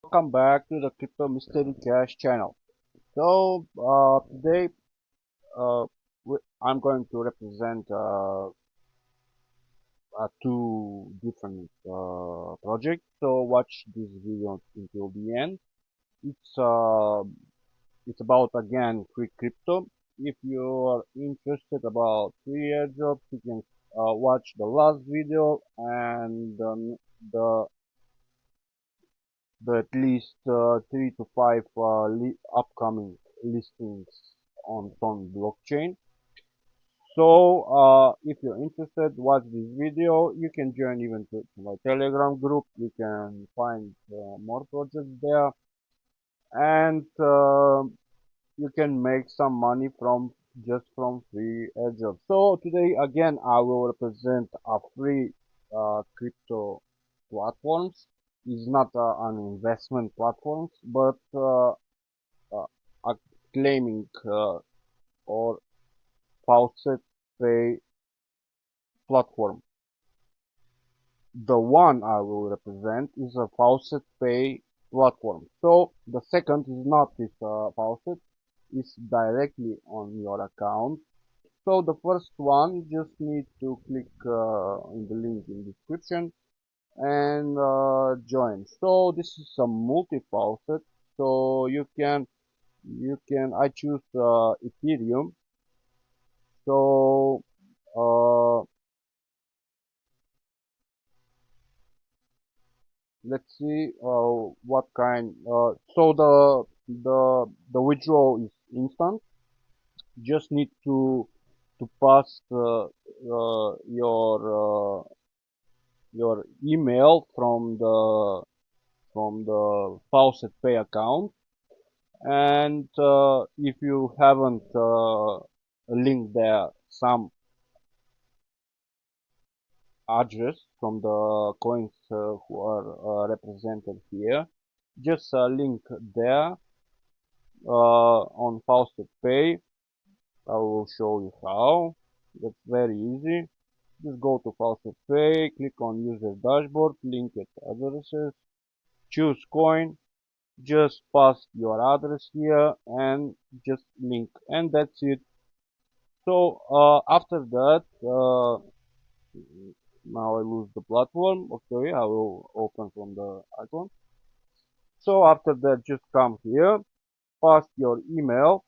Welcome back to the Crypto Mystery Cash channel. Today uh, I'm going to represent two different projects. So watch this video until the end. It's uh, it's about again free crypto. If you are interested about free airdrops, you can watch the last video and the at least 3 to 5 upcoming listings on Tron blockchain. So, if you're interested, watch this video. You can join even to my Telegram group. You can find more projects there, and you can make some money from just from free airdrop. So today again, I will represent a free crypto platforms. Is not an investment platforms, but a claiming or faucet pay platform. The one I will represent is a faucet pay platform. So the second is not this faucet, it's directly on your account. So the first one, you just need to click in the link in description and join. So this is a multi-faucet. So I choose Ethereum. So uh, let's see what kind. So the withdrawal is instant. Just need to pass your email from the faucet pay account, and if you haven't linked there some address from the coins who are represented here, just link there on faucet pay. I will show you how. That's very easy. Just go to faucet pay, click on user dashboard, link it addresses, choose coin, just pass your address here and just link, and that's it. So after that, now I lose the platform. Okay, I will open from the icon. So after that, just come here, pass your email.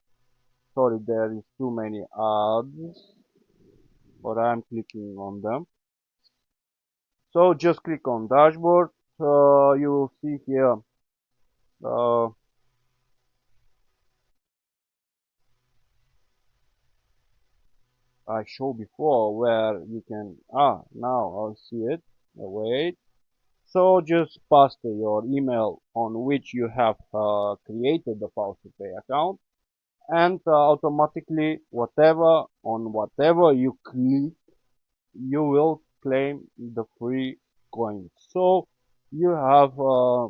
Sorry, there is too many ads, but I'm clicking on them. So just click on dashboard. You will see here uh, I showed before where you can now I'll see it. Wait. So just paste your email on which you have created the FaucetPay account, and automatically whatever you click, you will claim the free coins. So you have uh,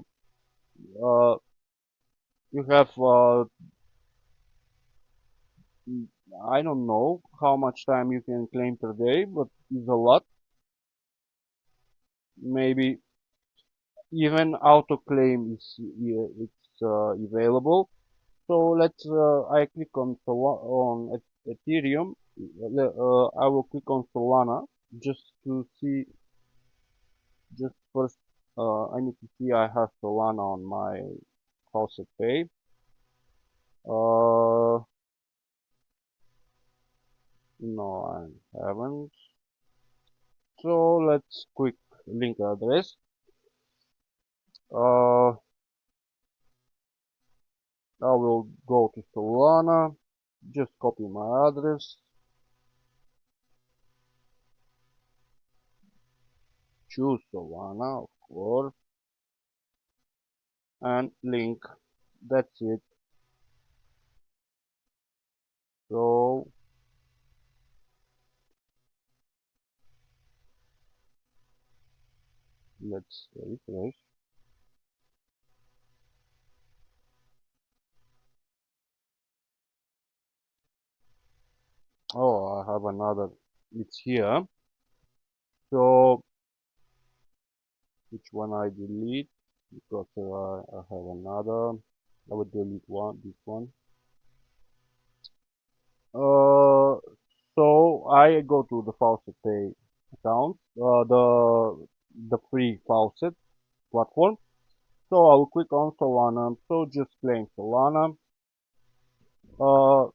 you have I don't know how much time you can claim per day, but it's a lot. Maybe even auto claim is it's available. So let's I click on Ethereum. I will click on Solana just to see. Just first, I need to see I have Solana on my faucet pay. No, I haven't. So let's quick link address. Uh, I will go to Solana. Just copy my address. Choose Solana, of course, and link. That's it. So let's refresh. Oh, I have another. It's here. So which one I delete? because I have another. I will delete this one. Uh, so I go to the Faucet Pay account, the free Faucet platform. So I will click on Solana. So just claim Solana. Uh,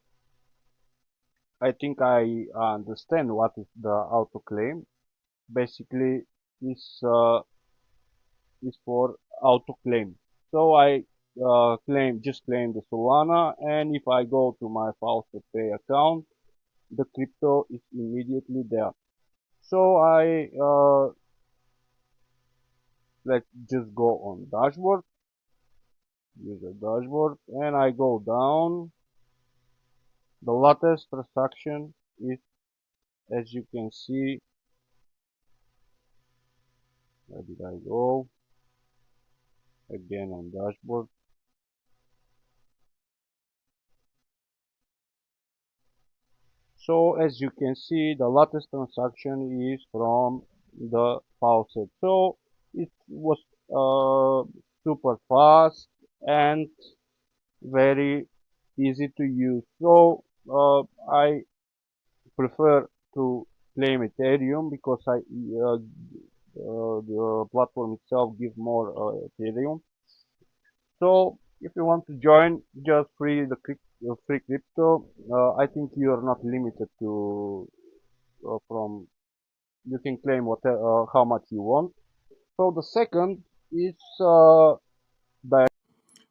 I think I understand what is the auto claim. Basically, is for auto claim. So I just claim the Solana, and if I go to my Faucet Pay account, the crypto is immediately there. So let's just go on dashboard, user dashboard, and I go down. The latest transaction is, as you can see, where did I go? Again on dashboard. So as you can see, the latest transaction is from the faucet. So it was super fast and very easy to use. So I prefer to claim Ethereum because the platform itself gives more Ethereum. So if you want to join, just free crypto. I think you are not limited to from you can claim how much you want. So the second is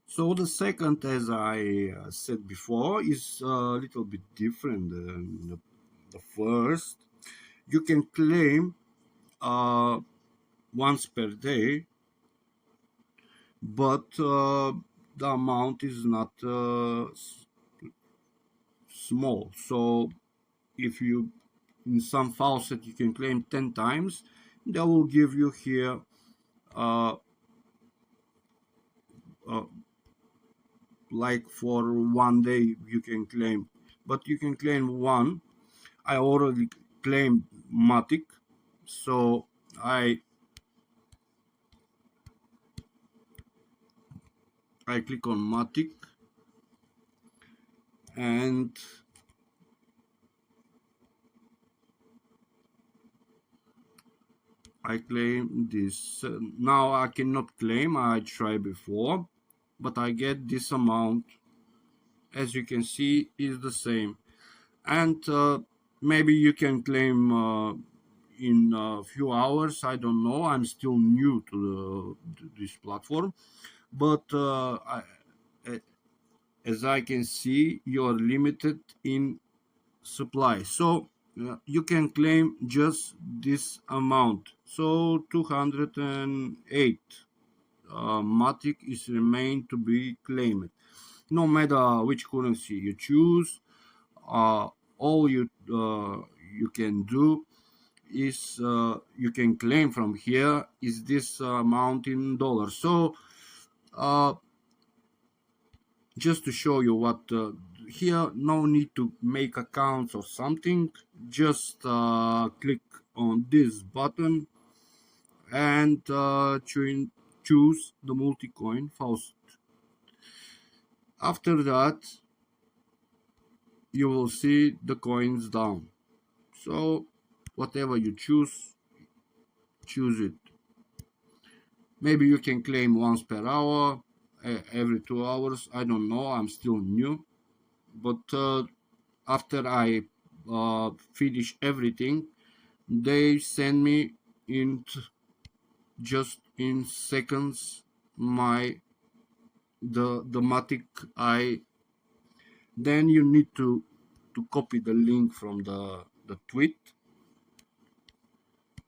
So the second, as I said before, is a little bit different than the first. You can claim uh, once per day, but the amount is not small. So if you in some faucet you can claim 10 times, they will give you here uh, uh, like for one day you can claim, but you can claim one. I already claimed matic, so I click on matic and I claim this. Now I cannot claim, I tried before, but I get this amount. As you can see, is the same. And maybe you can claim in a few hours. I don't know. I'm still new to this platform, but as I can see, you are limited in supply. So you can claim just this amount. So 208 matic is remain to be claimed. No matter which currency you choose, uh, all you can do is you can claim from here is this amount in dollars. So uh, just to show you what here, no need to make accounts or something, just click on this button and choose the multi-coin faucet. After that you will see the coins down. So whatever you choose it. Maybe you can claim once per hour, every 2 hours. I don't know. I'm still new. But after I finish everything, they send me in just in seconds my the matic. I then you need to copy the link from the tweet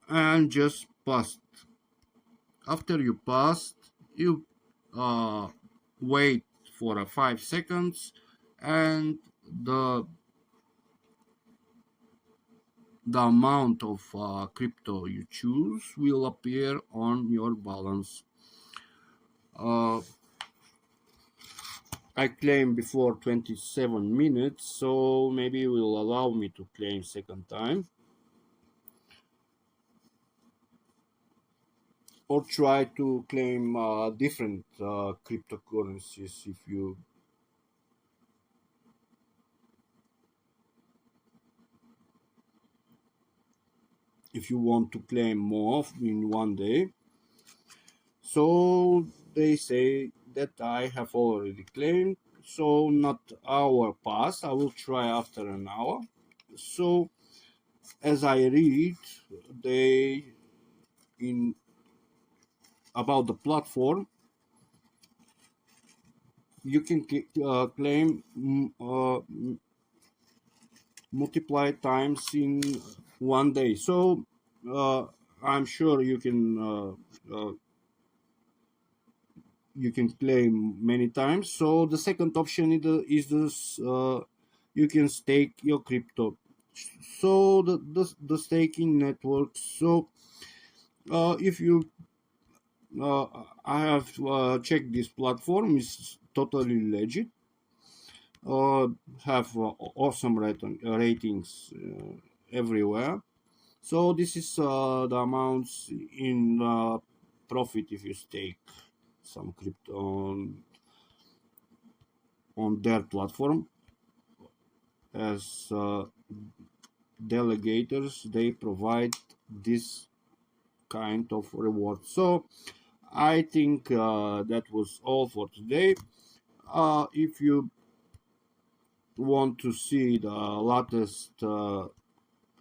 and just paste. After you paste, you uh, wait for 5 seconds, and the the amount of crypto you choose will appear on your balance. Uh, I claimed before 27 minutes, so maybe it will allow me to claim second time. or try to claim different cryptocurrencies if you want to claim more in one day. So they say that I have already claimed, so not hour pass. I will try after an hour. So as I read, they in about the platform, you can claim multiply times in one day. So I'm sure you can claim many times. So the second option is this, you can stake your crypto. So the staking network. So if you I have checked this platform, is totally legit. Have awesome ratings everywhere. So this is the amounts in profit if you stake some crypto on their platform. As delegators, they provide this kind of reward. So I think that was all for today. If you want to see the latest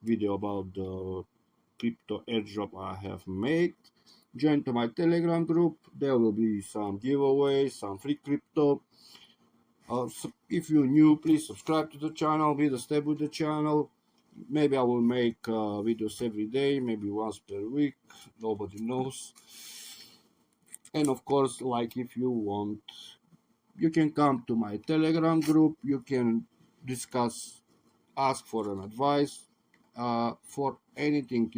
video about the crypto airdrop I have made, join to my Telegram group. There will be some giveaways, some free crypto. So if you're new, please subscribe to the channel, be the step with the channel. Maybe I will make videos every day, maybe once per week. Nobody knows. And of course, like if you want, you can come to my Telegram group. You can discuss, ask for an advice for anything.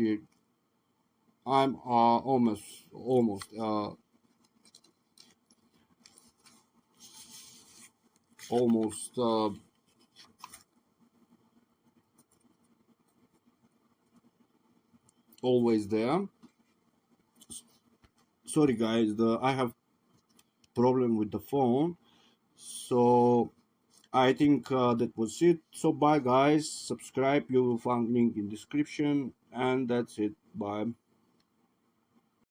I'm almost always there. Sorry guys, I have problem with the phone. So I think that was it. So bye guys, subscribe, you will find link in description, and that's it. Bye.